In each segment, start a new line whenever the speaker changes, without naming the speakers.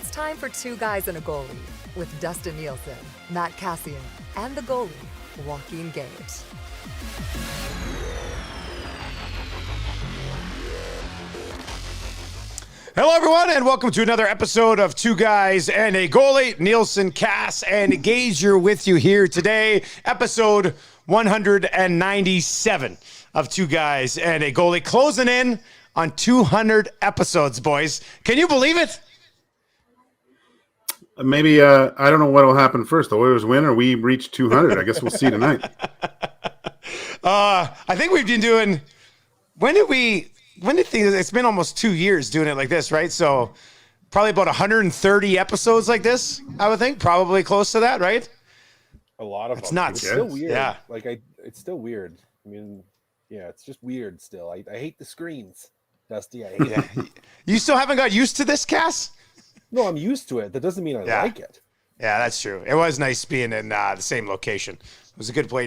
It's time for Two Guys and a Goalie with Dustin Nielson, Matt Cassian, and the goalie, Joaquin Gage.
Hello, everyone, and welcome to another episode of Two Guys and a Goalie. Nielson, Kass, and Gager with you here today. Episode 197 of Two Guys and a Goalie. Closing in on 200 episodes, boys. Can you believe it?
Maybe, I don't know what will happen first. The Oilers win or we reach 200. I guess we'll see tonight.
I think we've been doing... It's been almost 2 years doing it like this, right? So probably about 130 episodes like this, I would think. Probably close to that, right?
A lot of
It's
them.
nuts.
It's still weird.
Yeah.
It's still weird. I mean, yeah, it's just weird still. I hate the screens, Dusty. I hate it.
You still haven't got used to this, Kass?
No, I'm used to it. That doesn't mean I like it.
Yeah, that's true. It was nice being in the same location. It was a good way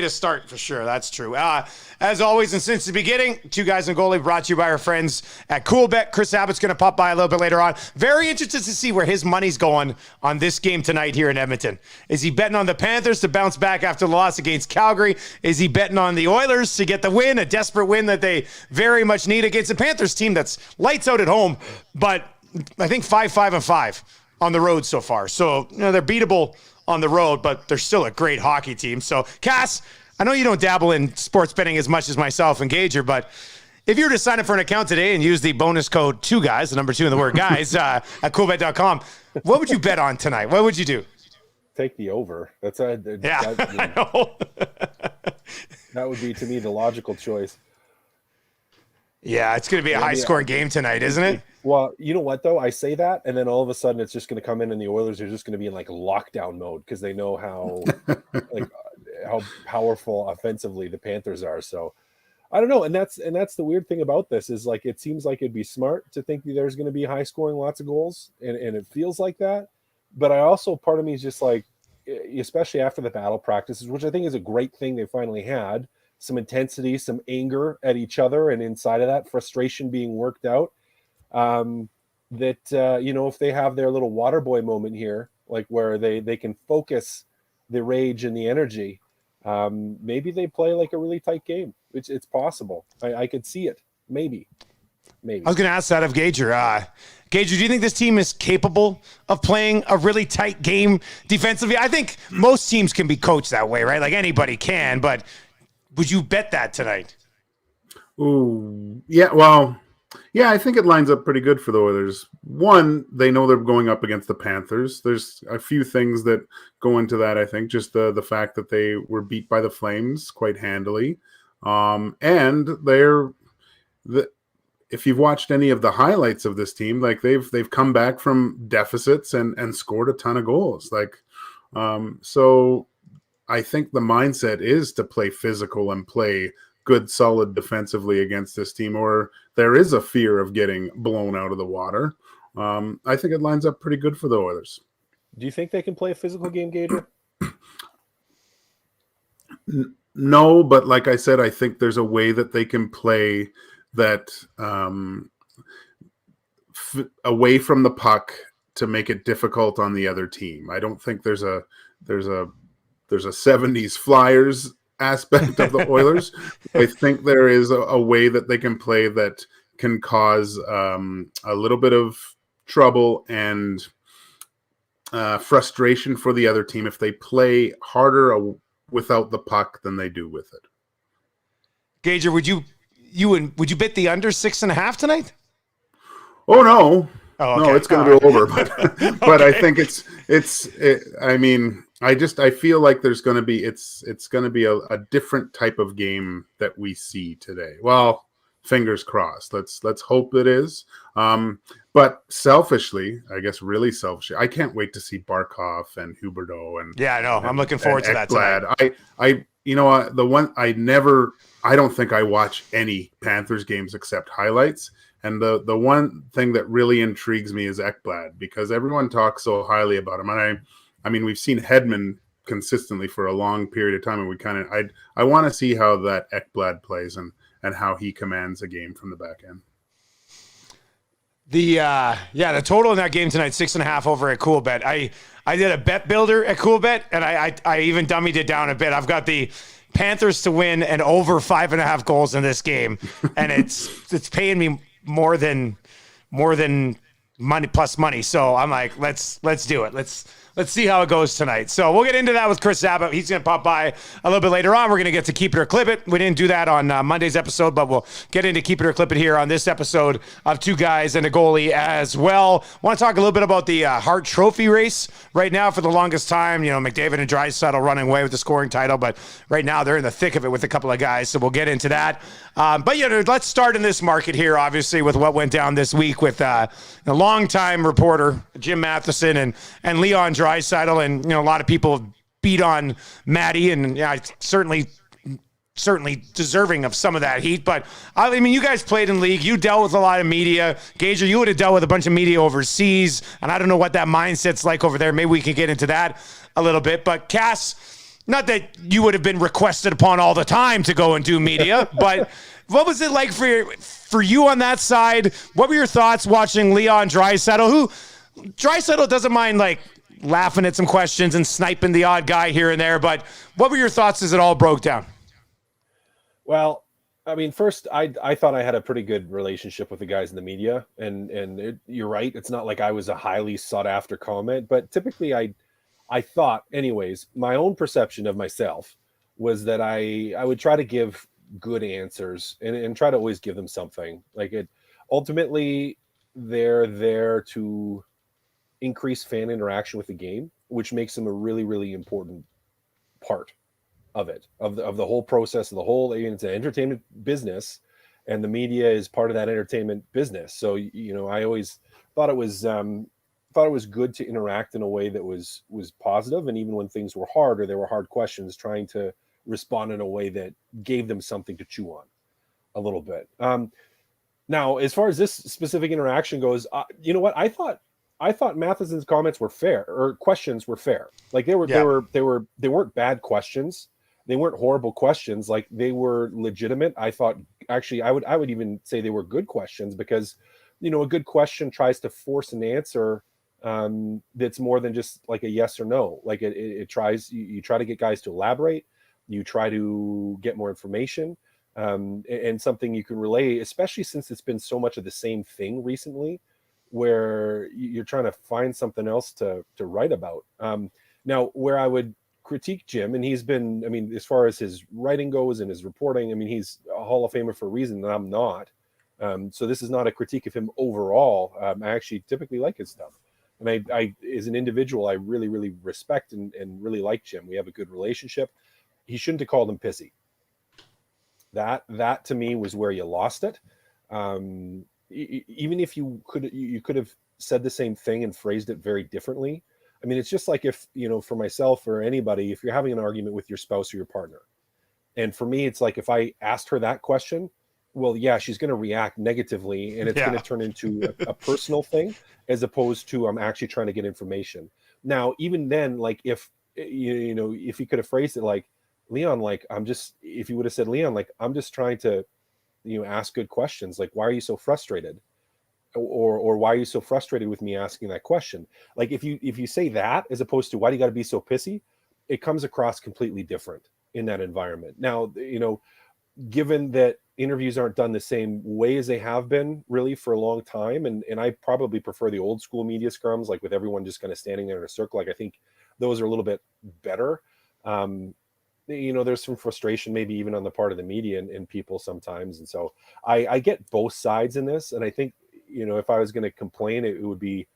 to start for sure. That's true. As always, and since the beginning, Two Guys and Goalie brought to you by our friends at Coolbet. Chris Abbott's going to pop by a little bit later on. Very interested to see where his money's going on this game tonight here in Edmonton. Is he betting on the Panthers to bounce back after the loss against Calgary? Is he betting on the Oilers to get the win, a desperate win that they very much need against a Panthers team that's lights out at home, but I think 5-5-5 on the road so far. So, they're beatable on the road, but they're still a great hockey team. So, Kass, I know you don't dabble in sports betting as much as myself and Gager, but if you were to sign up for an account today and use the bonus code 2GUYS, the number 2 in the word guys, at coolbet.com, what would you bet on tonight? What would you do?
Take the over.
I know.
That would be, to me, the logical choice.
Yeah, it's going to be a high-scoring game tonight, isn't it?
Well, you know what, though? I say that, and then all of a sudden it's just going to come in and the Oilers are just going to be in, lockdown mode because they know how powerful offensively the Panthers are. So, I don't know. And that's the weird thing about this is, it seems like it'd be smart to think that there's going to be high-scoring, lots of goals, and it feels like that. But I also, part of me is just especially after the battle practices, which I think is a great thing they finally had, some intensity, some anger at each other, and inside of that, frustration being worked out. If they have their little water boy moment here, where they can focus the rage and the energy, maybe they play a really tight game. It's possible. I could see it. Maybe. I
was going to ask that of Gager. Gager, do you think this team is capable of playing a really tight game defensively? I think most teams can be coached that way, right? Anybody can, but would you bet that tonight?
Ooh, yeah, well... Yeah, I think it lines up pretty good for the Oilers. One, they know they're going up against the Panthers. There's a few things that go into that, I think. Just the fact that they were beat by the Flames quite handily. And if you've watched any of the highlights of this team, they've come back from deficits and scored a ton of goals. So I think the mindset is to play physical and play good, solid defensively against this team, or there is a fear of getting blown out of the water. I think it lines up pretty good for the Oilers.
Do you think they can play a physical game, Gager?
No, but like I said, I think there's a way that they can play that away from the puck to make it difficult on the other team. I don't think there's a 70s Flyers aspect of the Oilers. I think there is a way that they can play that can cause a little bit of trouble and frustration for the other team if they play harder without the puck than they do with it.
Gager, would you bet the under 6.5 tonight?
Oh no.
Oh, okay.
No, it's going to go over, but I think I feel like there's going to be it's going to be a different type of game that we see today. Well, fingers crossed. Let's hope it is. But selfishly, I guess really selfishly, I can't wait to see Barkov and Huberdeau and
yeah, I know. I'm looking forward to that
tonight. I don't think I watch any Panthers games except highlights. And the one thing that really intrigues me is Ekblad because everyone talks so highly about him. And I mean, we've seen Hedman consistently for a long period of time, and I want to see how that Ekblad plays and how he commands a game from the back end.
The total in that game tonight, 6.5 over at CoolBet. I did a bet builder at CoolBet, and I even dummied it down a bit. I've got the Panthers to win and over 5.5 goals in this game, and it's paying me more than money plus money. So I'm like, let's do it. Let's see how it goes tonight. So we'll get into that with Chris Zabba. He's going to pop by a little bit later on. We're going to get to Keep It or Clip It. We didn't do that on Monday's episode, but we'll get into Keep It or Clip It here on this episode of Two Guys and a Goalie as well. Want to talk a little bit about the Hart Trophy race right now. For the longest time, McDavid and Draisaitl running away with the scoring title, but right now they're in the thick of it with a couple of guys, so we'll get into that. But let's start in this market here, obviously, with what went down this week with a longtime reporter, Jim Matheson, and Leon Draisaitl, and a lot of people beat on Matty, and certainly deserving of some of that heat. But I mean, you guys played in league. You dealt with a lot of media. Gager, you would have dealt with a bunch of media overseas, and I don't know what that mindset's like over there. Maybe we can get into that a little bit. But Kass, not that you would have been requested upon all the time to go and do media, but what was it like for you on that side? What were your thoughts watching Leon Draisaitl? Draisaitl doesn't mind laughing at some questions and sniping the odd guy here and there, but what were your thoughts as it all broke down?
Well, I mean, first, I thought I had a pretty good relationship with the guys in the media, and you're right. It's not like I was a highly sought after comment, but typically I thought, anyways, my own perception of myself was that I would try to give good answers and try to always give them something. Ultimately, they're there to increase fan interaction with the game, which makes them a really, really important part of it, of the whole process, of the whole. It's an entertainment business, and the media is part of that entertainment business. So I always thought it was good to interact in a way that was positive, and even when things were hard or there were hard questions, trying to respond in a way that gave them something to chew on a little bit. Now, as far as this specific interaction goes, you know what? I thought Matheson's comments were fair, or questions were fair. They weren't bad questions. They weren't horrible questions. They were legitimate. I thought, actually, I would even say they were good questions, because, a good question tries to force an answer that's more than just a yes or no. It tries, you try to get guys to elaborate. You try to get more information, and something you can relay, especially since it's been so much of the same thing recently, where you're trying to find something else to write about. Now, where I would critique Jim, and he's been, as far as his writing goes and his reporting, he's a Hall of Famer for a reason, and I'm not. So this is not a critique of him overall. I actually typically like his stuff. And I as an individual, I really, really respect and really like Jim. We have a good relationship. He shouldn't have called him pissy. That to me was where you lost it. Even if you could have said the same thing and phrased it very differently. It's just like if, for myself or anybody, if you're having an argument with your spouse or your partner. And for me, it's like, if I asked her that question, well, yeah, she's going to react negatively, and it's going to turn into a personal thing, as opposed to I'm actually trying to get information. Now, even then, if if you could have phrased it like, Leon, if you would have said, Leon, I'm just trying to, ask good questions. Why are you so frustrated? Or why are you so frustrated with me asking that question? If you say that, as opposed to why do you got to be so pissy, it comes across completely different in that environment. Now, given that interviews aren't done the same way as they have been really for a long time, and I probably prefer the old school media scrums, with everyone just kind of standing there in a circle. I think those are a little bit better. There's some frustration maybe even on the part of the media and people sometimes. And so I get both sides in this. And I think, if I was going to complain, it would be,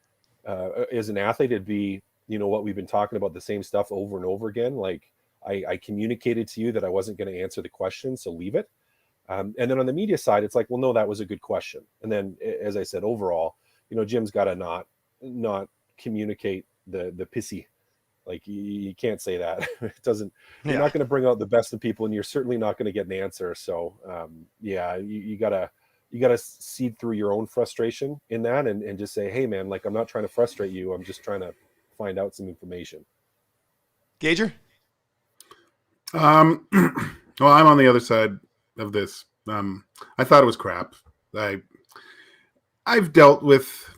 as an athlete, it'd be, what we've been talking about, the same stuff over and over again. I communicated to you that I wasn't going to answer the question, so leave it. And then on the media side, it's well, no, that was a good question. And then, as I said, overall, Jim's got to not communicate the pissy. You can't say that. It doesn't. You're not going to bring out the best in people, and you're certainly not going to get an answer. So, you gotta seed through your own frustration in that, and just say, hey, man, I'm not trying to frustrate you. I'm just trying to find out some information.
Gager?
Well, I'm on the other side of this. I thought it was crap. I've dealt with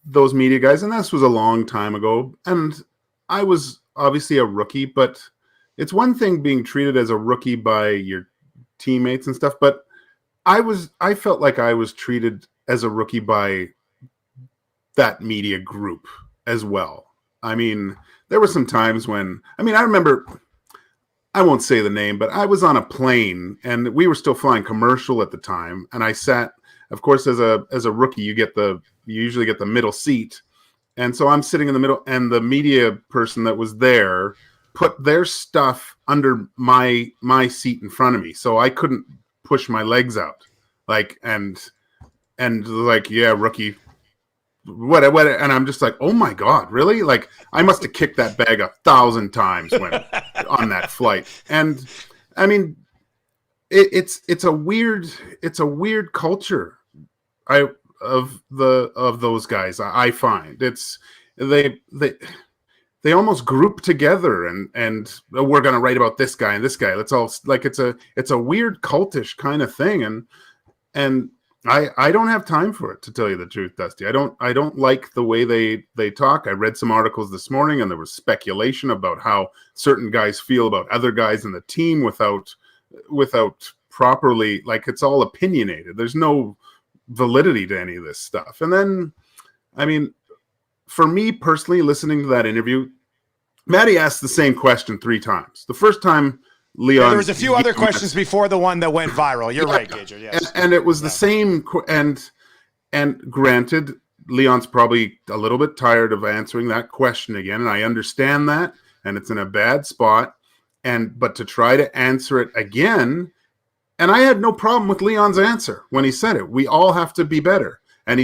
those media guys, and this was a long time ago, and I was obviously a rookie, but it's one thing being treated as a rookie by your teammates and stuff, but I felt like I was treated as a rookie by that media group as well. I mean, there were some times when, I remember, I won't say the name, but I was on a plane and we were still flying commercial at the time. And I sat, of course, as a rookie, you usually get the middle seat. And so I'm sitting in the middle, and the media person that was there put their stuff under my seat in front of me. So I couldn't push my legs out. And yeah, rookie, what, and I'm just like, oh my God, really? Like, I must have kicked that bag 1,000 times when on that flight. And I mean, it's a weird culture of those guys. I find they almost group together and we're going to write about this guy and this guy. Let's all, like, it's a weird cultish kind of thing. And I don't have time for it, to tell you the truth, Dusty. I don't like the way they talk. I read some articles this morning, and there was speculation about how certain guys feel about other guys in the team without properly, like, it's all opinionated. There's no validity to any of this stuff. And then, I mean, for me personally, listening to that interview, Matty asked the same question 3 times. The first time, Leon,
there was a few other questions before the one that went viral. You're right, Gager. Yes,
and it was the same. And granted, Leon's probably a little bit tired of answering that question again, and I understand that. And it's in a bad spot. But to try to answer it again, and I had no problem with Leon's answer when he said it. We all have to be better. And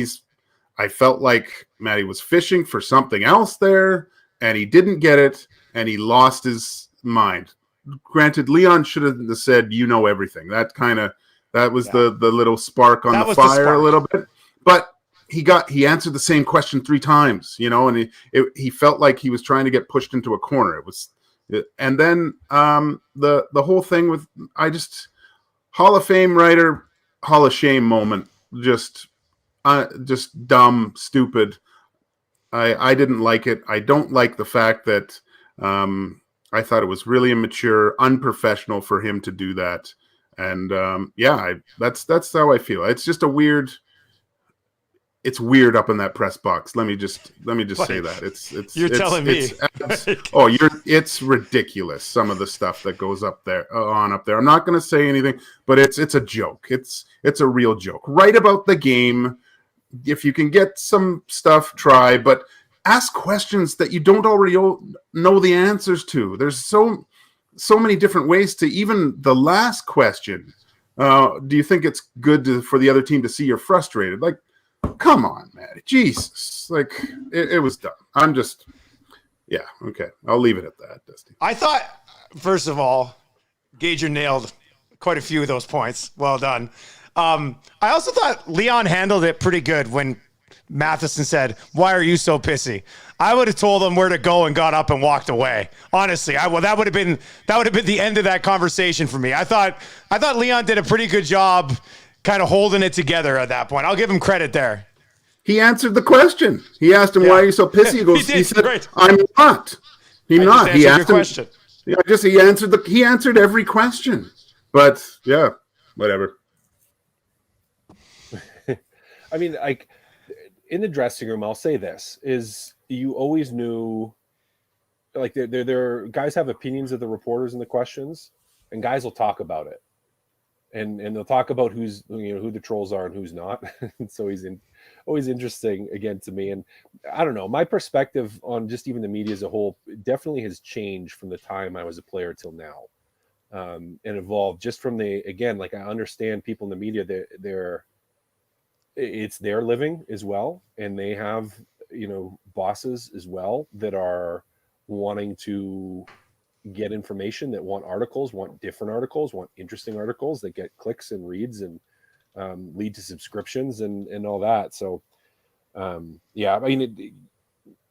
I felt like Matty was fishing for something else there, and he didn't get it, and he lost his mind. Granted, Leon should have said, "You know everything." That was the little spark on the fire a little bit. But he answered the same question 3 times, and he felt like he was trying to get pushed into a corner. And then the whole thing with Hall of Fame writer, Hall of Shame moment, just dumb, stupid. I didn't like it. I don't like the fact that. I thought it was really immature, unprofessional for him to do that. And that's how I feel. It's just it's weird up in that press box. Let me just say that. It's
telling me.
It's ridiculous, some of the stuff that goes up there. I'm not going to say anything, but it's a joke. It's a real joke. Write about the game. If you can get some stuff, try, but ask questions that you don't already know the answers to. There's so many different ways to even the last question. Do you think it's good for the other team to see you're frustrated? Like, come on, man. Jesus. Like, it was dumb. Yeah, okay. I'll leave it at that, Dusty.
I thought, first of all, Gager nailed quite a few of those points. Well done. I also thought Leon handled it pretty good when Matheson said, "Why are you so pissy?" I would have told him where to go and got up and walked away. Honestly, that would have been the end of that conversation for me. I thought Leon did a pretty good job kind of holding it together at that point. I'll give him credit there.
He answered the question. He asked him, "Why are you so pissy?" He goes, he said, right. "I'm not." He asked your question. He answered every question. But yeah, whatever.
I mean, like, in the dressing room, I'll say this, is you always knew, like, there guys have opinions of the reporters and the questions, and guys will talk about it. And they'll talk about who the trolls are and who's not. It's always interesting, again, to me. And I don't know, my perspective on just even the media as a whole definitely has changed from the time I was a player till now. And evolved just from I understand people in the media, it's their living as well, and they have bosses as well that are wanting to get information, that want different articles, want interesting articles that get clicks and reads and lead to subscriptions and all that. So I mean,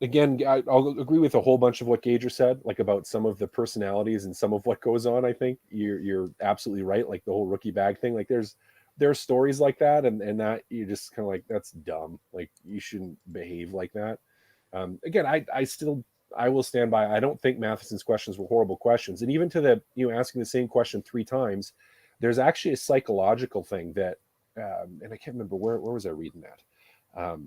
again, I'll agree with a whole bunch of what Gager said, like, about some of the personalities and some of what goes on. I think you're absolutely right, like the whole rookie bag thing. Like, there's are stories like that, and that you just kind of like, that's dumb. Like, you shouldn't behave like that. Again, I will stand by. I don't think Matheson's questions were horrible questions, and even to the asking the same question 3 times, there's actually a psychological thing that, and I can't remember where was I reading that,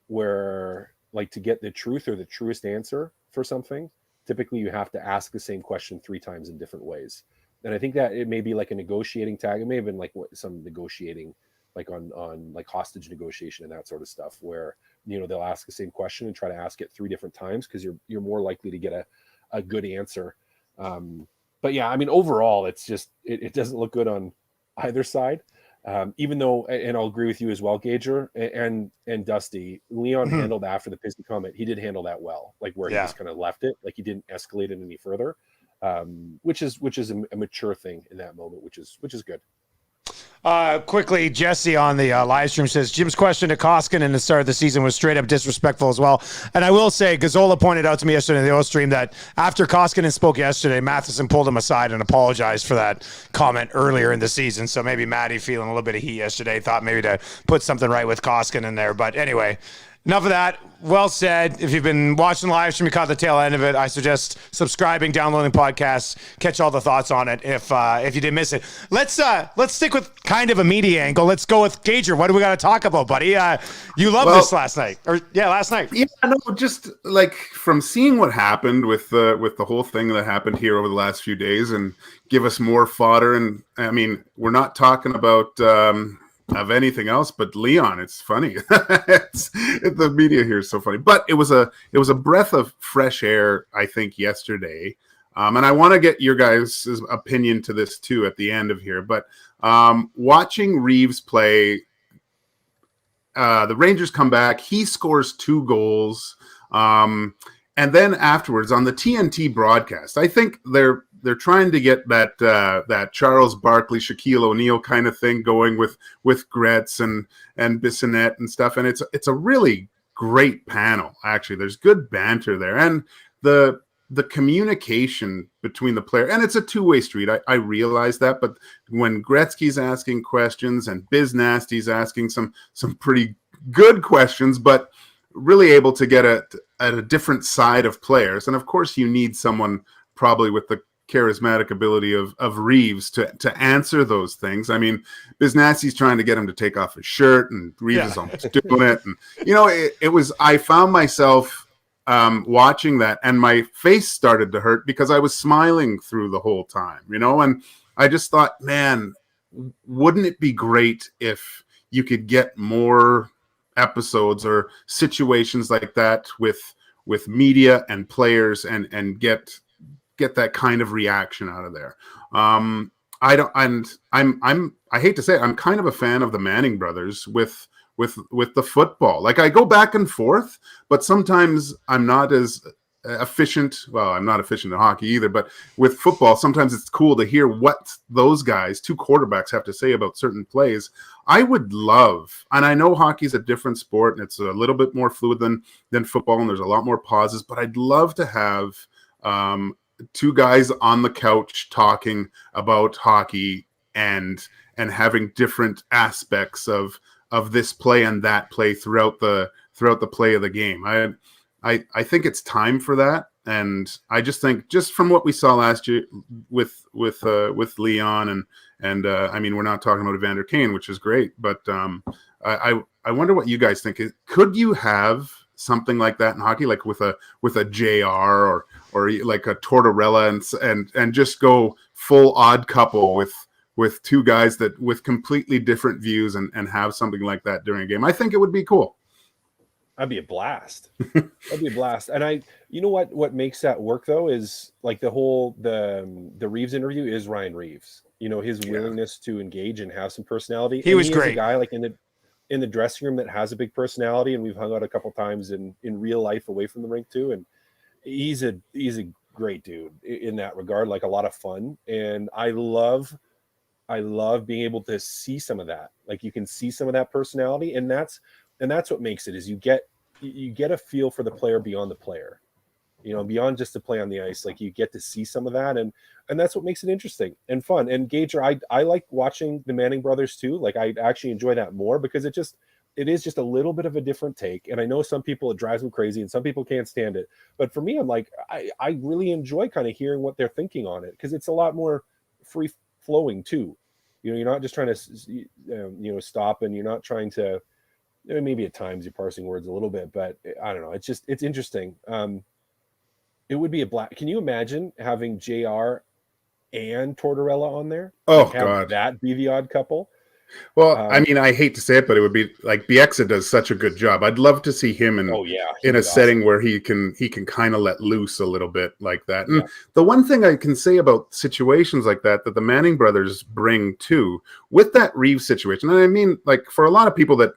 where like to get the truth or the truest answer for something, typically you have to ask the same question 3 times in different ways. And I think that it may be like a negotiating tag. It may have been like some negotiating, like on like hostage negotiation and that sort of stuff, where they'll ask the same question and try to ask it 3 different times because you're more likely to get a good answer. But yeah, I mean, overall, it's just it doesn't look good on either side. Even though, and I'll agree with you as well, Gager and Dusty, Leon handled after the Pissy comment. He did handle that well, like where he just kind of left it, like he didn't escalate it any further, which is a mature thing in that moment, which is good.
Quickly, Jesse on the live stream says Jim's question to Koskinen in the start of the season was straight up disrespectful as well. And I will say, Gazzola pointed out to me yesterday in the oil stream that after Koskinen spoke yesterday, Matheson pulled him aside and apologized for that comment earlier in the season. So maybe Matty feeling a little bit of heat yesterday, thought maybe to put something right with Koskinen there. But anyway, enough of that. Well said. If you've been watching the live stream, you caught the tail end of it, I suggest subscribing, downloading podcasts, catch all the thoughts on it if you did miss it. Let's stick with kind of a media angle. Let's go with Gager. What do we got to talk about, buddy? You loved this last night. Last night.
Yeah, no, just like from seeing what happened with the whole thing that happened here over the last few days and give us more fodder. And I mean, we're not talking about of anything else but Leon. It's funny. The media here is so funny, but it was a breath of fresh air, I think, yesterday. And I want to get your guys' opinion to this too at the end of here, but watching Reaves play, the Rangers come back, he scores 2 goals, and then afterwards on the TNT broadcast, I think they're trying to get that Charles Barkley, Shaquille O'Neal kind of thing going with Gretz and Bissonnette and stuff. And it's a really great panel, actually. There's good banter there. And the communication between the player, and it's a two-way street. I realize that, but when Gretzky's asking questions and Biz Nasty's asking some pretty good questions, but really able to get at a different side of players. And of course you need someone probably with the charismatic ability of Reaves to answer those things. I mean, Biznasty's trying to get him to take off his shirt, and Reaves is almost doing it. And it was. I found myself watching that, and my face started to hurt because I was smiling through the whole time. And I just thought, man, wouldn't it be great if you could get more episodes or situations like that with media and players and get that kind of reaction out of there. I hate to say it, I'm kind of a fan of the Manning brothers with the football. Like, I go back and forth, but sometimes I'm not as efficient. Well, I'm not efficient in hockey either, but with football, sometimes it's cool to hear what those guys, 2 quarterbacks, have to say about certain plays. I would love, and I know hockey's a different sport and it's a little bit more fluid than football, and there's a lot more pauses, but I'd love to have 2 guys on the couch talking about hockey and having different aspects of this play and that play throughout the play of the game. I think it's time for that, and I just think, just from what we saw last year with Leon and I mean, we're not talking about Evander Kane, which is great, but I wonder what you guys think. Could you have something like that in hockey, like with a JR or like a Tortorella and just go full odd couple with 2 guys that with completely different views and have something like that during a game? I think it would be cool.
That'd be a blast. That'd be a blast. And what makes that work though is like the Reaves interview is Ryan Reaves. His willingness to engage and have some personality.
He was great.
A guy like in the dressing room that has a big personality, and we've hung out a couple times in real life away from the rink too. And he's a great dude in that regard, like a lot of fun. And I love being able to see some of that. Like, you can see some of that personality, and that's what makes it, is you get a feel for the player beyond the player. beyond just the play on the ice. Like, you get to see some of that, and that's what makes it interesting and fun. And Gager, I like watching the Manning brothers too. Like, I actually enjoy that more because it is just a little bit of a different take. And I know some people, it drives them crazy and some people can't stand it. But for me, I'm like, I really enjoy kind of hearing what they're thinking on it, because it's a lot more free flowing too. You're not just trying to, stop, and you're not trying to, maybe at times you're parsing words a little bit, but I don't know. It's interesting. It would be can you imagine having JR and Tortorella on there?
Oh,
have
God.
That be the odd couple?
Well, I mean, I hate to say it, but it would be like Bieksa does such a good job. I'd love to see him in a setting where he can kind of let loose a little bit like that. And the one thing I can say about situations like that the Manning brothers bring too, with that Reaves situation, and I mean, like, for a lot of people that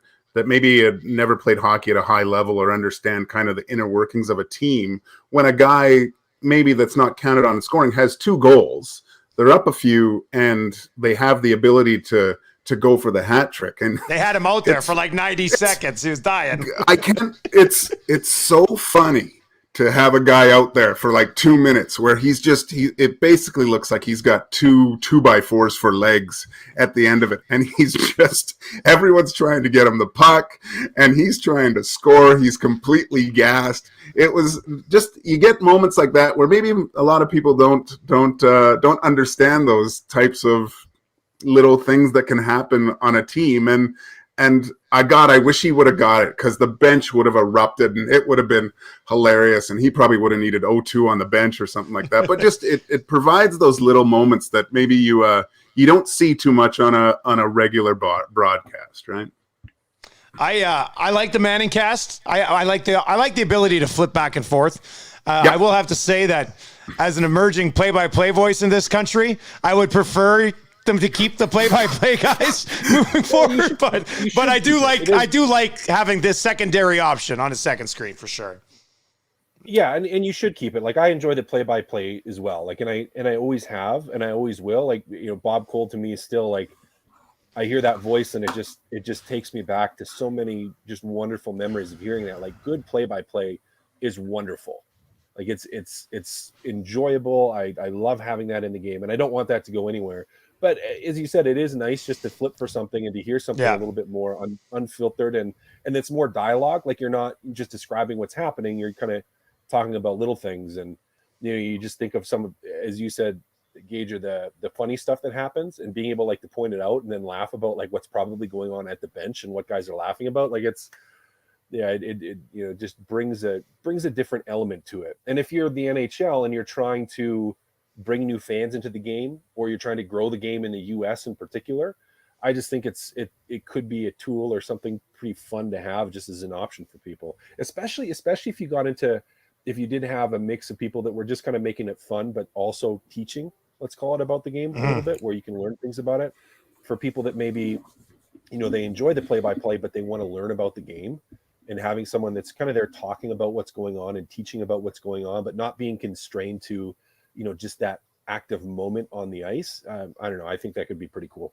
maybe had never played hockey at a high level or understand kind of the inner workings of a team, when a guy maybe that's not counted on scoring has 2 goals, they're up a few, and they have the ability to go for the hat trick. And
they had him out there for like 90 seconds. He was dying.
It's so funny to have a guy out there for like 2 minutes where it basically looks like he's got 2x4s for legs at the end of it. And everyone's trying to get him the puck, and he's trying to score. He's completely gassed. It was just, you get moments like that where maybe a lot of people don't understand those types of little things that can happen on a team. And I wish he would have got it, because the bench would have erupted and it would have been hilarious, and he probably would have needed O2 on the bench or something like that. But just it provides those little moments that maybe you don't see too much on a regular broadcast, right?
I like the Manning cast. I like the ability to flip back and forth. I will have to say that as an emerging play-by-play voice in this country, I would prefer them to keep the play-by-play guys moving forward, but I do like having this secondary option on a second screen for sure.
Yeah, and you should keep it. Like, I enjoy the play-by-play as well. Like, and I always have, and I always will. Like, Bob Cole to me is still like, I hear that voice and it just takes me back to so many just wonderful memories of hearing that. Like, good play-by-play is wonderful. Like, it's enjoyable. I love having that in the game, and I don't want that to go anywhere. But as you said, it is nice just to flip for something and to hear something a little bit more unfiltered, and it's more dialogue. Like, you're not just describing what's happening. You're kind of talking about little things, and you just think of some, as you said, Gager, the funny stuff that happens, and being able, like, to point it out and then laugh about, like, what's probably going on at the bench and what guys are laughing about. Like, it just brings a different element to it. And if you're the NHL and you're trying to bring new fans into the game, or you're trying to grow the game in the US in particular, I just think it could be a tool or something pretty fun to have just as an option for people, especially if you did have a mix of people that were just kind of making it fun, but also teaching, let's call it, about the game a little bit, where you can learn things about it. For people that maybe, they enjoy the play-by-play, but they want to learn about the game, and having someone that's kind of there talking about what's going on and teaching about what's going on, but not being constrained to, just that active moment on the ice. I don't know. I think that could be pretty cool.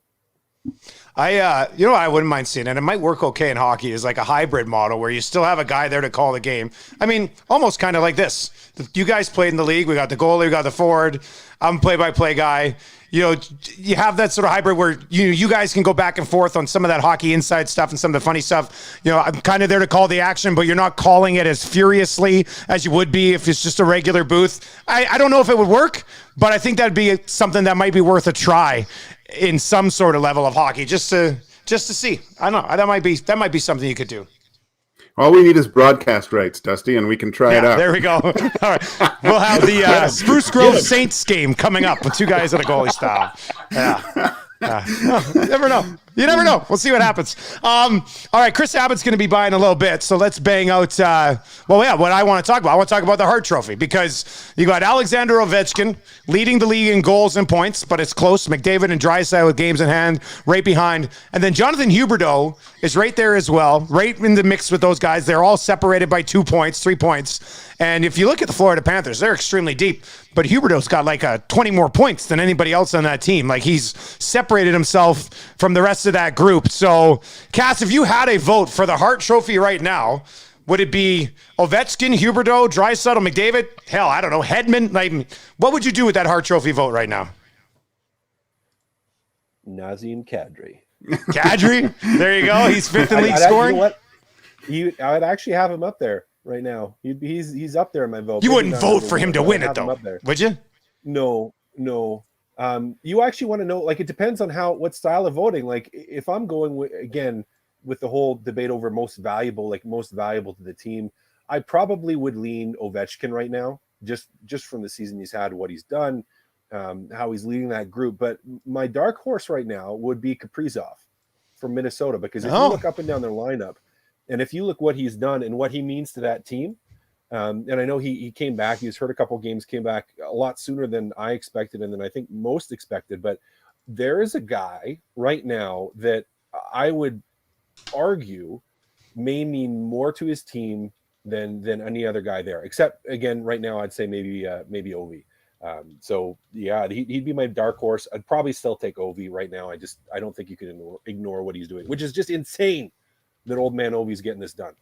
I wouldn't mind seeing, and it might work okay in hockey, is like a hybrid model where you still have a guy there to call the game. I mean, almost kind of like this. You guys played in the league. We got the goalie, we got the forward. I'm a play-by-play guy. You have that sort of hybrid where you guys can go back and forth on some of that hockey inside stuff and some of the funny stuff. I'm kind of there to call the action, but you're not calling it as furiously as you would be if it's just a regular booth. I don't know if it would work, but I think that'd be something that might be worth a try in some sort of level of hockey, just to see. I don't know. That might be something you could do.
All we need is broadcast rights, Dusty, and we can try it out.
There we go. All right. We'll have the Spruce Grove Saints game coming up with 2 guys in a goalie style. Yeah. You never know. We'll see what happens. All right, Chris Abbott's going to be by in a little bit, so let's bang out, what I want to talk about. I want to talk about the Hart Trophy, because you got Alexander Ovechkin leading the league in goals and points, but it's close. McDavid and Draisaitl with games in hand, right behind. And then Jonathan Huberdeau is right there as well, right in the mix with those guys. They're all separated by 2 points, 3 points. And if you look at the Florida Panthers, they're extremely deep, but Huberdeau's got like 20 more points than anybody else on that team. Like, he's separated himself from the rest of that group. So, Kass, if you had a vote for the Hart Trophy right now, Would it be Ovechkin, Huberdeau, Draisaitl, McDavid? Hell, I don't know. Hedman? Like, what would you do with that Hart Trophy vote right now?
Nazem Kadri.
Kadri? There you go. He's fifth in league scoring.
You know what? I'd actually have him up there right now. He's up there in my vote.
You wouldn't vote for him to win it, though, would you?
No. You actually want to know, like, it depends on what style of voting. Like, if I'm going with the whole debate over most valuable to the team, I probably would lean Ovechkin right now, just from the season he's had, what he's done, how he's leading that group. But my dark horse right now would be Kaprizov from Minnesota, because if you look up and down their lineup, and if you look what he's done and what he means to that team, and I know he came back, he was hurt a couple of games, came back a lot sooner than I expected and than I think most expected. But there is a guy right now that I would argue may mean more to his team than any other guy there, except, again, right now I'd say maybe Ovi. So yeah, he'd be my dark horse. I'd probably still take Ovi right now. I don't think you can ignore what he's doing, which is just insane that old man Ovi's getting this done.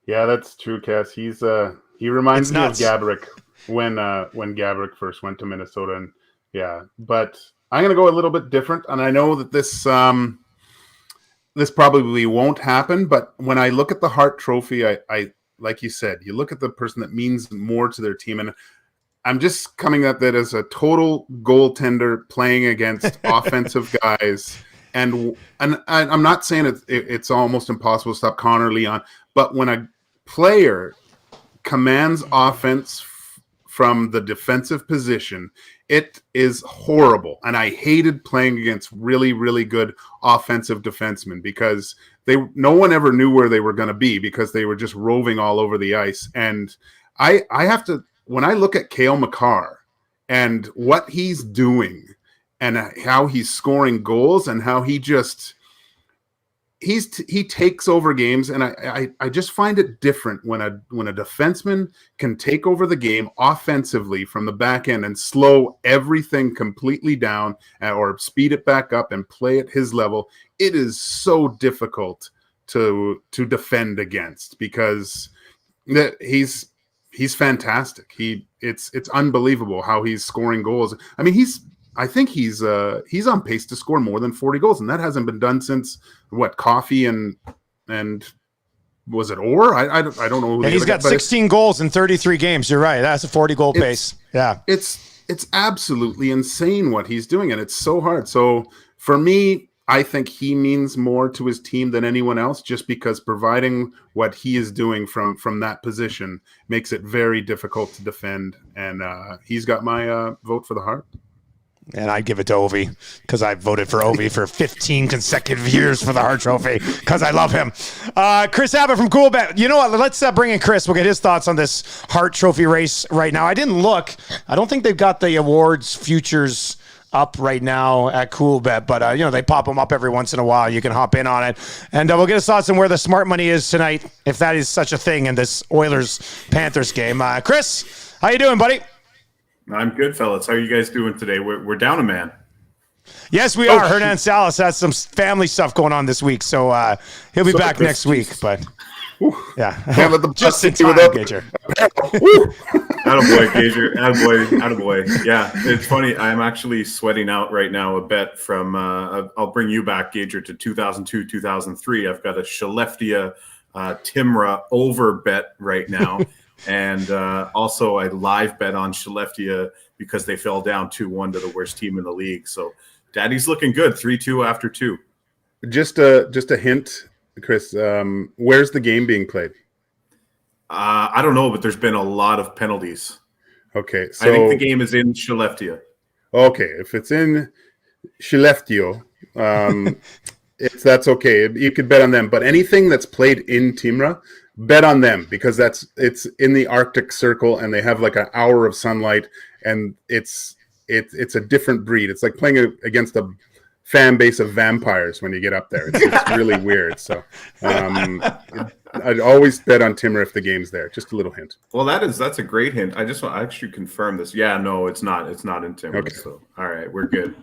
Yeah, that's true, Kass. He reminds me of Gaborik when Gaborik first went to Minnesota, and yeah. But I'm gonna go a little bit different, and I know that this probably won't happen. But when I look at the Hart Trophy, I like you said, you look at the person that means more to their team, and I'm just coming at that as a total goaltender playing against offensive guys. And I'm not saying it's almost impossible to stop Connor Leon, but when a player commands offense from the defensive position, it is horrible. And I hated playing against really, really good offensive defensemen, because no one ever knew where they were going to be, because they were just roving all over the ice. And I have to, when I look at Cale Makar and what he's doing and how he's scoring goals and how he takes over games, and I just find it different when a defenseman can take over the game offensively from the back end and slow everything completely down, or speed it back up and play at his level. It is so difficult to defend against, because he's fantastic. It's unbelievable how he's scoring goals. I mean, I think he's on pace to score more than 40 goals, and that hasn't been done since Coffey and was it Orr? I don't know.
He's got 16 goals in 33 games. You're right. That's a 40 goal pace. Yeah,
it's absolutely insane what he's doing, and it's so hard. So for me, I think he means more to his team than anyone else, just because providing what he is doing from that position makes it very difficult to defend. And he's got my vote for the Hart.
And I'd give it to Ovi, because I voted for Ovi for 15 consecutive years for the Hart Trophy, because I love him. Chris Abbott from Coolbet. You know what? Let's bring in Chris. We'll get his thoughts on this Hart Trophy race right now. I didn't look. I don't think they've got the awards futures up right now at Coolbet, but they pop them up every once in a while. You can hop in on it, and we'll get his thoughts on where the smart money is tonight, if that is such a thing in this Oilers-Panthers game. Chris, how you doing, buddy?
I'm good, fellas. How are you guys doing today? We're down a man.
Yes, we are. Hernan Salas has some family stuff going on this week, so he'll be back next week. But yeah, just in time, Gager.
Attaboy, Gager. Attaboy. Yeah, it's funny. I'm actually sweating out right now a bet from, I'll bring you back, Gager, to 2002, 2003. I've got a Skellefteå Timrå over bet right now. And also a live bet on Skellefteå because they fell down 2-1 to the worst team in the league. So Daddy's looking good, 3-2 after 2.
Just a hint, Chris, where's the game being played?
I don't know, but there's been a lot of penalties.
Okay. So
I think the game is in Skellefteå.
Okay. If it's in Skellefteå, that's okay. You could bet on them. But anything that's played in Timrå, bet on them, because it's in the Arctic Circle, and they have like an hour of sunlight, and it's a different breed. It's like playing against a fan base of vampires when you get up there. It's really weird. So I'd always bet on Timrå if the game's there. Just a little hint.
Well, that's a great hint. I actually confirm this. Yeah, no, it's not in Timrå.
Okay.
So all right, we're good.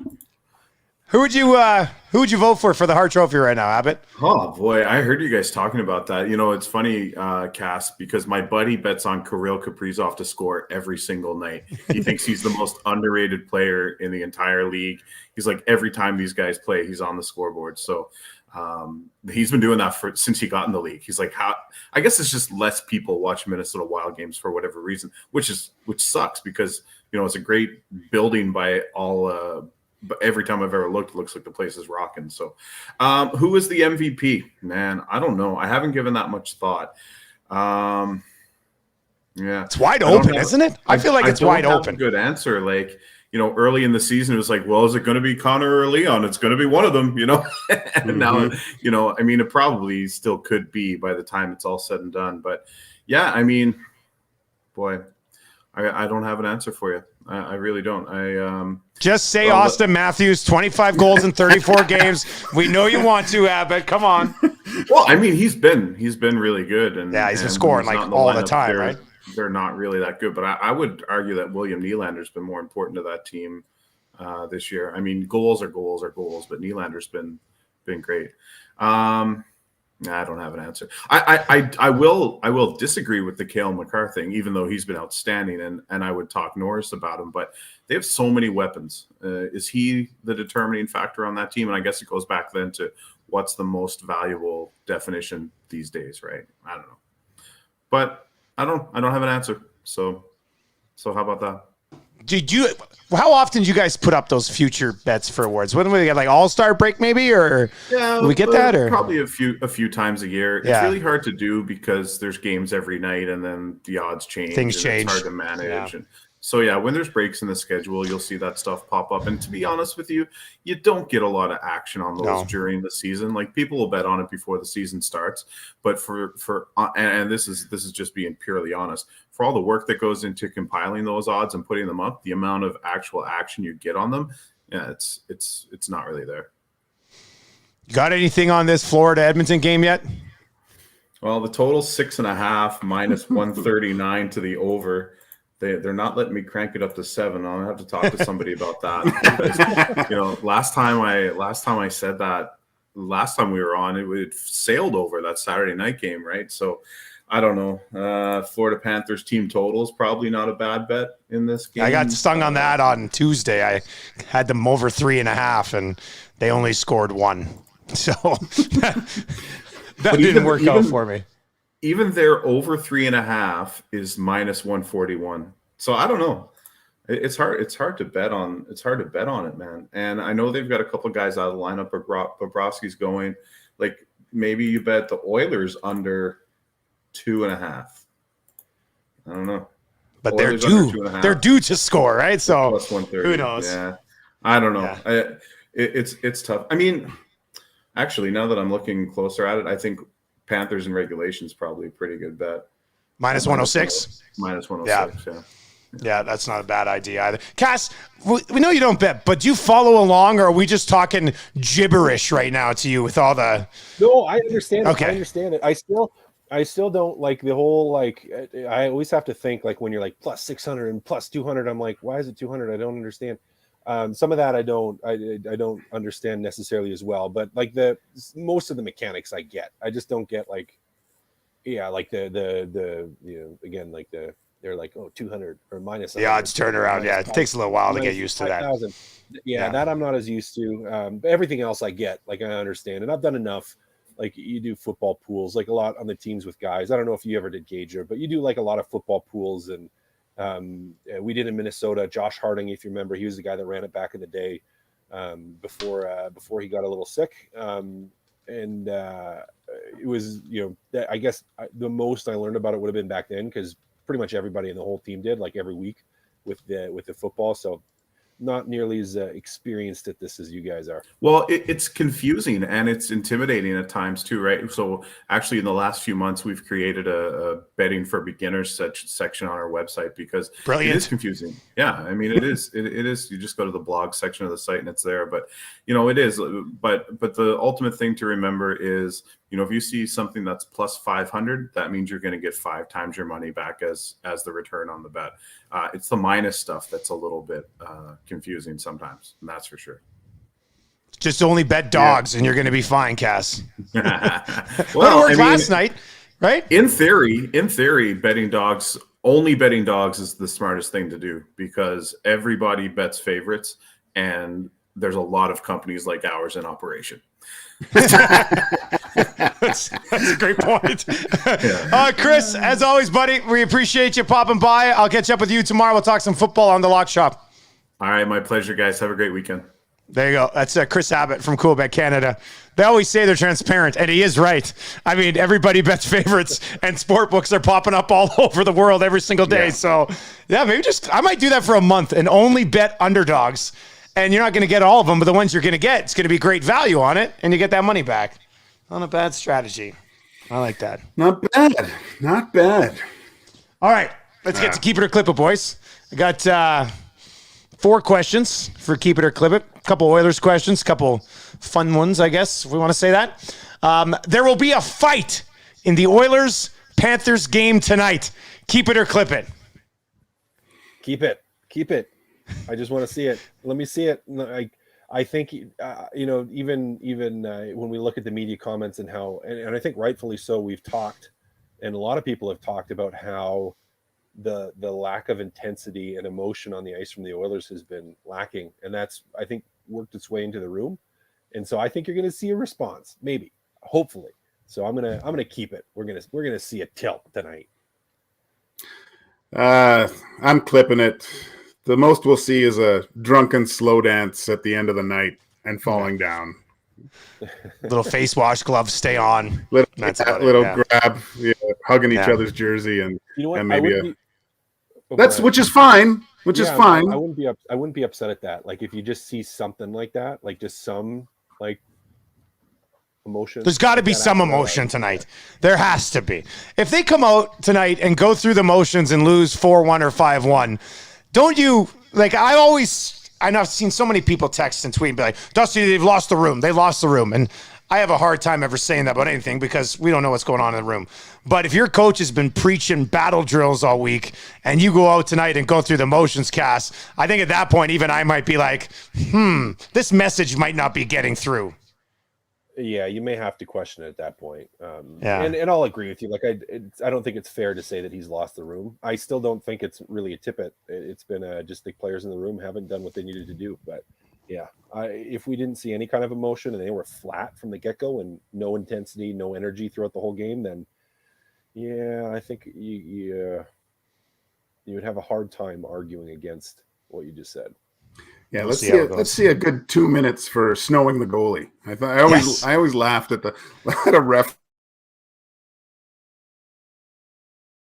Who would you vote for the Hart Trophy right now, Abbott?
Oh boy, I heard you guys talking about that. You know, it's funny, Cass, because my buddy bets on Kirill Kaprizov to score every single night. He thinks he's the most underrated player in the entire league. He's like, every time these guys play, he's on the scoreboard. So he's been doing that since he got in the league. He's like, I guess it's just less people watch Minnesota Wild games for whatever reason, which sucks because, you know, it's a great building by all. But every time I've ever looked, it looks like the place is rocking. So who is the MVP? Man, I don't know. I haven't given that much thought. Yeah.
It's wide open, isn't it? I feel like it's wide open.
A good answer. Like, you know, early in the season, it was like, well, is it going to be Connor or Leon? It's going to be one of them, you know? And now, you know, I mean, it probably still could be by the time it's all said and done. But yeah, I mean, boy, I don't have an answer for you. I really don't.
Just say Austin Matthews, 25 goals in 34 games. We know you want to, Abbott. Come on.
Well, I mean, he's been really good, and
he's been scoring like all the time, right?
They're not really that good, but I would argue that William Nylander's been more important to that team this year. I mean, goals are goals, but Nylander's been great. I don't have an answer. I will disagree with the Cale Makar thing, even though he's been outstanding, and I would talk Norris about him. But they have so many weapons. Is he the determining factor on that team? And I guess it goes back then to what's the most valuable definition these days, right? I don't know, but I don't have an answer. So how about that?
How often do you guys put up those future bets for awards? When do we get, like, All-Star break maybe, or do we get that? Or
probably a few times a year. It's really hard to do because there's games every night, and then the odds change.
Things change.
It's hard to manage. Yeah. And so yeah, when there's breaks in the schedule, you'll see that stuff pop up. And to be honest with you, you don't get a lot of action on those during the season. Like, people will bet on it before the season starts. But and this is just being purely honest. For all the work that goes into compiling those odds and putting them up, the amount of actual action you get on them, yeah, it's not really there.
Got anything on this Florida Edmonton game yet?
Well, the total's 6.5 minus 139 to the over. They're not letting me crank it up to 7. I'll have to talk to somebody about that. Because, you know, last time I said that, last time we were on, it sailed over that Saturday night game, right? So I don't know. Florida Panthers team total is probably not a bad bet in this game.
I got stung on that on Tuesday. I had them over 3.5, and they only scored 1. So that didn't work out for me.
Even their over 3.5 is minus 141. So I don't know. It's hard to bet on. It's hard to bet on it, man. And I know they've got a couple of guys out of the lineup. Bobrovsky's going. Like, maybe you bet the Oilers under 2.5. I don't know.
But they're due to score, right? So
plus 130.
Who knows?
Yeah, I don't know. Yeah. It's tough. I mean, actually, now that I'm looking closer at it, I think Panthers in regulation is probably a pretty good bet.
Minus 106?
Minus 106, yeah.
Yeah, that's not a bad idea either. Kass, we know you don't bet, but do you follow along, or are we just talking gibberish right now to you with all the...
No, I understand
okay.
I understand it. I still don't like the whole, like, I always have to think, like, when you're like plus 600 and plus 200, I'm like, why is it 200? I don't understand. Some of that I don't understand necessarily as well, but like most of the mechanics I get. I just don't get, like, like the you know, again, like they're like, 200 or minus
the odds turnaround. Yeah, it takes a little while to get used to that.
5, yeah, that I'm not as used to. But everything else I get, like, I understand, and I've done enough. Like, you do football pools, like a lot on the teams with guys. I don't know if you ever did Gager, but you do like a lot of football pools. And we did in Minnesota. Josh Harding, if you remember, he was the guy that ran it back in the day before he got a little sick. It was, you know, I guess the most I learned about it would have been back then, because pretty much everybody in the whole team did, like, every week with the football. So not nearly as experienced at this as you guys are.
Well, it's confusing and it's intimidating at times too, right? So actually, in the last few months, we've created a betting for beginners section on our website, because
Brilliant.
It is confusing. Yeah, I mean, it is. It is. You just go to the blog section of the site and it's there. But, you know, it is. But the ultimate thing to remember is, you know, if you see something that's plus 500, that means you're going to get 5 times your money back as the return on the bet. It's the minus stuff that's a little bit confusing sometimes, and that's for sure.
Just only bet dogs, and you're going to be fine, Kass.
Well,
Go to work last night, right?
In theory, only betting dogs is the smartest thing to do because everybody bets favorites, and there's a lot of companies like ours in operation.
That's a great point. Chris, as always, buddy, we appreciate you popping by. I'll catch up with you tomorrow. We'll talk some football on the Lock Shop.
All right, my pleasure, guys. Have a great weekend.
There you go. That's Chris Abbott from Coolbet Canada. They always say they're transparent, and he is right. I mean, everybody bets favorites, and sport books are popping up all over the world every single day. Yeah. So, yeah, maybe I might do that for a month and only bet underdogs. And you're not going to get all of them, but the ones you're going to get, it's going to be great value on it, and you get that money back. Not a bad strategy. I like that.
Not bad. Not bad.
All right, let's get to Keep It or Clip It, boys. I got 4 questions for Keep It or Clip It. A couple Oilers questions, a couple fun ones, I guess, if we want to say that. There will be a fight in the Oilers-Panthers game tonight. Keep it or clip it.
Keep it. Keep it. I just want to see it. Let me see it. I think, even when we look at the media comments and how, and I think rightfully so, we've talked, and a lot of people have talked about how the lack of intensity and emotion on the ice from the Oilers has been lacking. And that's, I think, worked its way into the room. And so I think you're going to see a response, maybe, hopefully. So I'm going to keep it. We're going to see a tilt tonight.
I'm clipping it. The most we'll see is a drunken slow dance at the end of the night and falling down.
Little face wash, gloves stay on.
Little grab, hugging each other's jersey, and and maybe which is fine. Is fine.
I wouldn't be upset at that. Like if you just see something like that, like just some emotion.
There's got to be some emotion tonight. There has to be. If they come out tonight and go through the motions and lose 4-1 or 5-1, don't you I know I've seen so many people text and tweet and be like, Dusty, they've lost the room. They lost the room. And I have a hard time ever saying that about anything because we don't know what's going on in the room. But if your coach has been preaching battle drills all week and you go out tonight and go through the motions, Kass, I think at that point, even I might be like, this message might not be getting through.
Yeah, you may have to question it at that point. And I'll agree with you. Like I don't think it's fair to say that he's lost the room. I still don't think it's really a tip it. It's been just the players in the room haven't done what they needed to do. But yeah, if we didn't see any kind of emotion and they were flat from the get-go and no intensity, no energy throughout the whole game, then yeah, I think you would have a hard time arguing against what you just said.
Yeah, let's see a good 2 minutes for snowing the goalie. I always laughed at a ref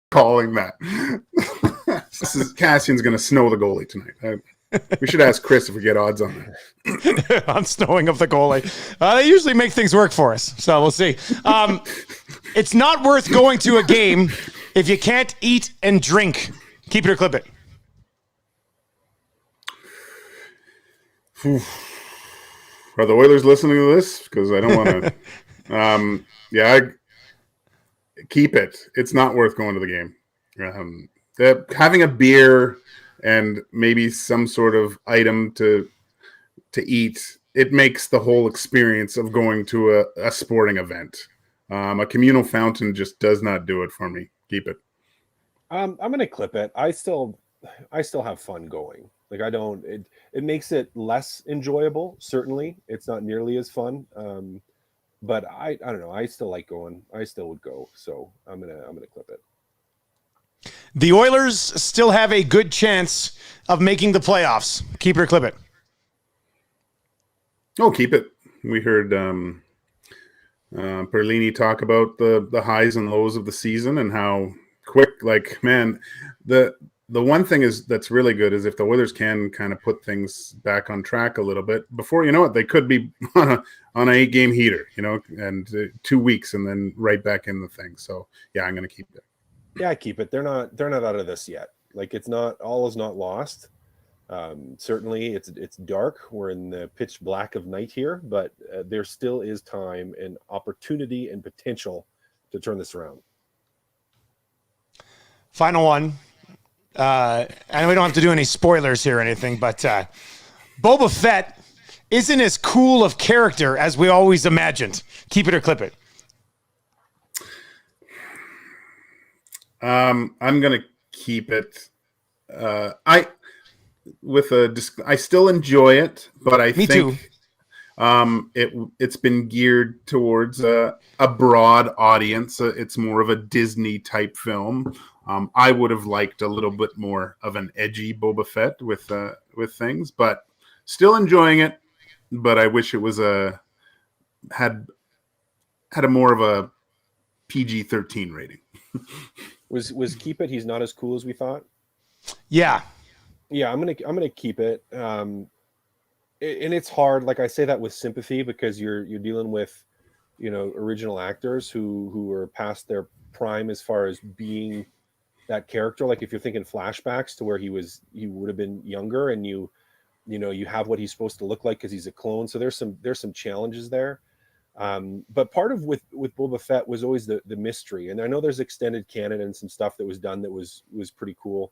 calling that. Cassian's going to snow the goalie tonight. We should ask Chris if we get odds on that.
On snowing of the goalie. They usually make things work for us, so we'll see. It's not worth going to a game if you can't eat and drink. Keep it or clip it.
Are the Oilers listening to this? Because I don't want to. Keep it. It's not worth going to the game. Having a beer and maybe some sort of item to eat, it makes the whole experience of going to a sporting event. A communal fountain just does not do it for me. Keep it.
I'm going to clip it. I still have fun going. Like it makes it less enjoyable. Certainly it's not nearly as fun. But I don't know. I still like going. I still would go. So I'm going to clip it.
The Oilers still have a good chance of making the playoffs. Keep it or clip it.
Oh, keep it. We heard Perlini talk about the highs and lows of the season and how quick, the one thing that's really good is if the Oilers can kind of put things back on track a little bit, before you know it, they could be on an 8-game heater, and 2 weeks and then right back in the thing. So yeah, I'm going to keep it.
Yeah, I keep it. They're not out of this yet. Like all is not lost. Certainly it's dark. We're in the pitch black of night here, but there still is time and opportunity and potential to turn this around.
Final one. And we don't have to do any spoilers here or anything, but Boba Fett isn't as cool of character as we always imagined. Keep it or clip it.
I'm gonna keep it. I still enjoy it, but I
Me
think it's been geared towards a broad audience. It's more of a Disney type film. I would have liked a little bit more of an edgy Boba Fett with things, but still enjoying it. But I wish it was had a more of a PG-13 rating.
Was keep it? He's not as cool as we thought.
Yeah.
Yeah, I'm gonna keep it. And it's hard. Like I say that with sympathy because you're dealing with, original actors who are past their prime as far as being that character. Like if you're thinking flashbacks to where he would have been younger, and you have what he's supposed to look like because he's a clone. So there's some challenges there. But part of with Boba Fett was always the mystery, and I know there's extended canon and some stuff that was done that was pretty cool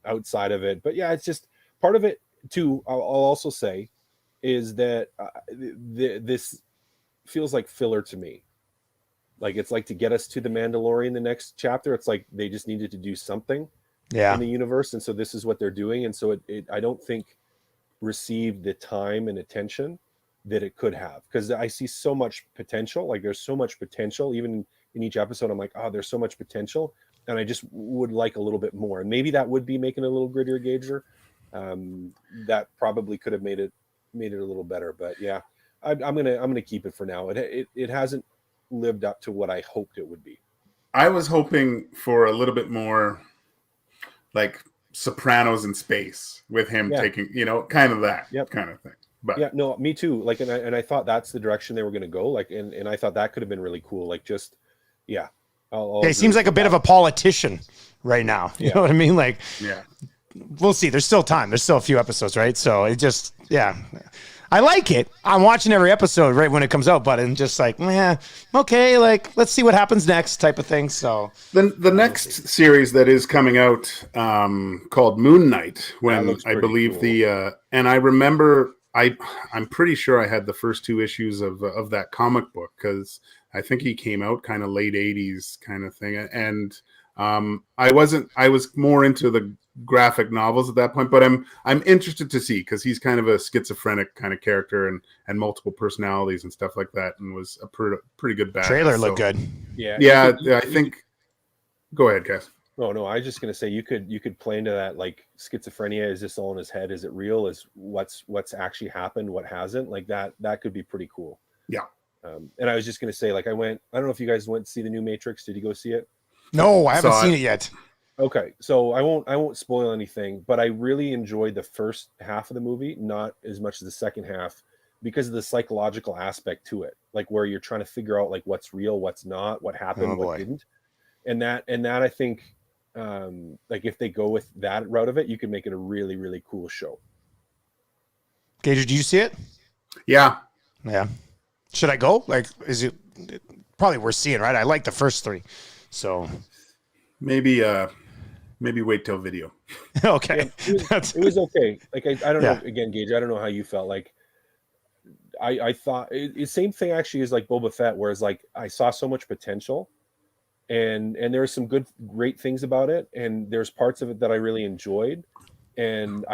outside of it. But yeah, it's just part of it too. I'll also say is that this feels like filler to me. Like it's like to get us to the Mandalorian, the next chapter. It's like they just needed to do something in the universe, and so this is what they're doing. And so it I don't think received the time and attention that it could have, because I see so much potential. Like there's so much potential even in each episode. I'm like, oh, there's so much potential, and I just would like a little bit more. And maybe that would be making it a little grittier, Gager. That probably could have made it a little better. But yeah, I'm gonna keep it for now. It hasn't lived up to what I hoped it would be.
I was hoping for a little bit more like Sopranos in space with him taking, kind of that kind of thing. But
yeah, no, me too. Like, and I thought that's the direction they were going to go. Like, and I thought that could have been really cool. Like, just
he seems like a bit of a politician right now. You know what I mean? Like, we'll see. There's still time. There's still a few episodes, right? So it just, I like it. I'm watching every episode right when it comes out, but I'm just like, okay, like let's see what happens next, type of thing. So
the next series that is coming out called Moon Knight, when I believe cool. And I remember I'm pretty sure I had the first 2 issues of that comic book, because I think he came out kind of late 80s kind of thing, and I was more into the graphic novels at that point, but I'm interested to see, because he's kind of a schizophrenic kind of character and multiple personalities and stuff like that, and was a pretty good badass.
Trailer looked good.
Yeah, I think. Go ahead, Kass.
Oh no, I was just gonna say you could play into that, like schizophrenia. Is this all in his head? Is it real? Is what's actually happened? What hasn't? Like that could be pretty cool.
Yeah.
And I was just gonna say, like I don't know if you guys went to see the new Matrix. Did you go see it?
No, I haven't seen it yet.
Okay, so I won't spoil anything, but I really enjoyed the first half of the movie, not as much as the second half, because of the psychological aspect to it, like where you're trying to figure out like what's real, what's not, what happened, what didn't, and that I think, like if they go with that route of it, you can make it a really, really cool show.
Gager, do you see it?
Yeah.
Should I go? Like, is it probably worth seeing, right? I like the first 3, so maybe
wait till video.
Okay.
Yeah, it was okay. Like I don't know. Again, Gage, I don't know how you felt. Like I thought the same thing actually is like Boba Fett, whereas like I saw so much potential, and there are some great things about it, and there's parts of it that I really enjoyed, and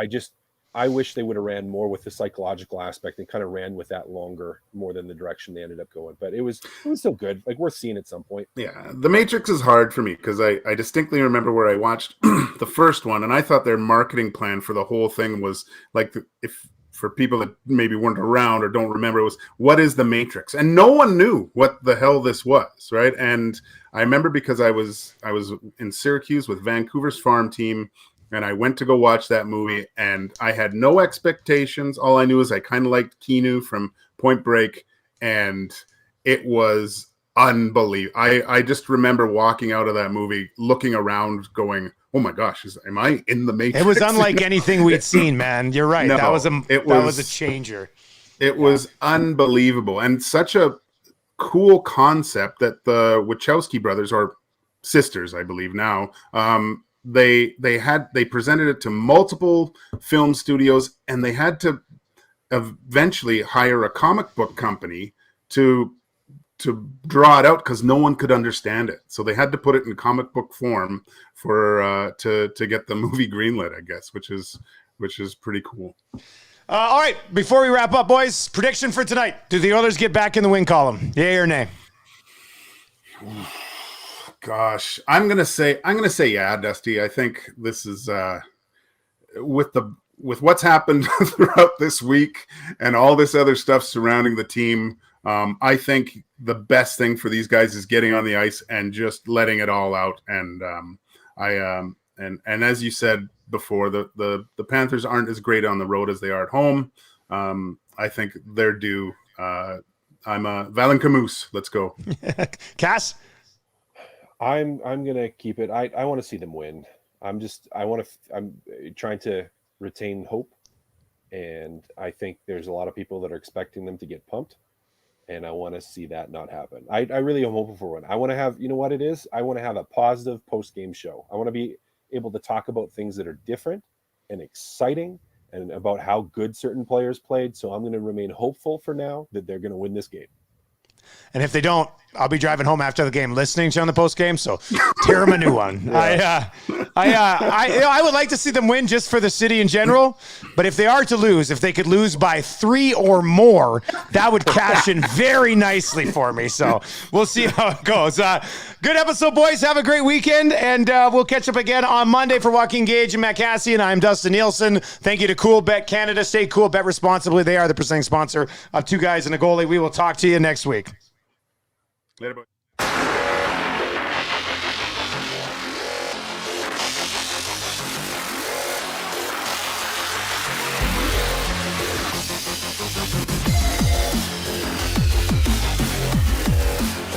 I wish they would have ran more with the psychological aspect and kind of ran with that longer, more than the direction they ended up going. But it was still good. Like worth seeing at some point.
Yeah. The Matrix is hard for me because I distinctly remember where I watched the first one, and I thought their marketing plan for the whole thing was like, for people that maybe weren't around or don't remember, it was, what is the Matrix? And no one knew what the hell this was, right? And I remember because I was in Syracuse with Vancouver's farm team, and I went to go watch that movie, and I had no expectations. All I knew is I kind of liked Keanu from Point Break, and it was unbelievable. I just remember walking out of that movie, looking around, going, "Oh my gosh, am I in the Matrix?"
It was unlike anything we'd seen, man. You're right. No, that was a changer.
It was unbelievable, and such a cool concept that the Wachowski brothers, or sisters, I believe now, they presented it to multiple film studios, and they had to eventually hire a comic book company to draw it out because no one could understand it. So they had to put it in comic book form for to get the movie greenlit, I guess, which is pretty cool.
All right, before we wrap up, boys, prediction for tonight. Do the Oilers get back in the win column? Yay or nay?
Gosh, I'm gonna say yeah, Dusty. I think this is with what's happened throughout this week and all this other stuff surrounding the team. I think the best thing for these guys is getting on the ice and just letting it all out. And and as you said before, the Panthers aren't as great on the road as they are at home. I think they're due. I'm a Valencamoose. Let's go.
Kass?
I'm gonna keep it. I want to see them win. I'm trying to retain hope, and I think there's a lot of people that are expecting them to get pumped, and I want to see that not happen. I really am hoping for one. I want to have, you know what it is? I want to have a positive post-game show. I want to be able to talk about things that are different and exciting and about how good certain players played. So I'm going to remain hopeful for now that they're going to win this game.
And if they don't, I'll be driving home after the game listening to you on the post game. So tear them a new one. Yeah. I would like to see them win just for the city in general. But if they are to lose, if they could lose by 3 or more, that would cash in very nicely for me. So we'll see how it goes. Good episode, boys. Have a great weekend. And we'll catch up again on Monday for Joaquin Gage and Matt Cassian. I'm Dustin Nielsen. Thank you to Cool Bet Canada. Stay cool, bet responsibly. They are the presenting sponsor of Two Guys and a Goalie. We will talk to you next week.
Later, boys.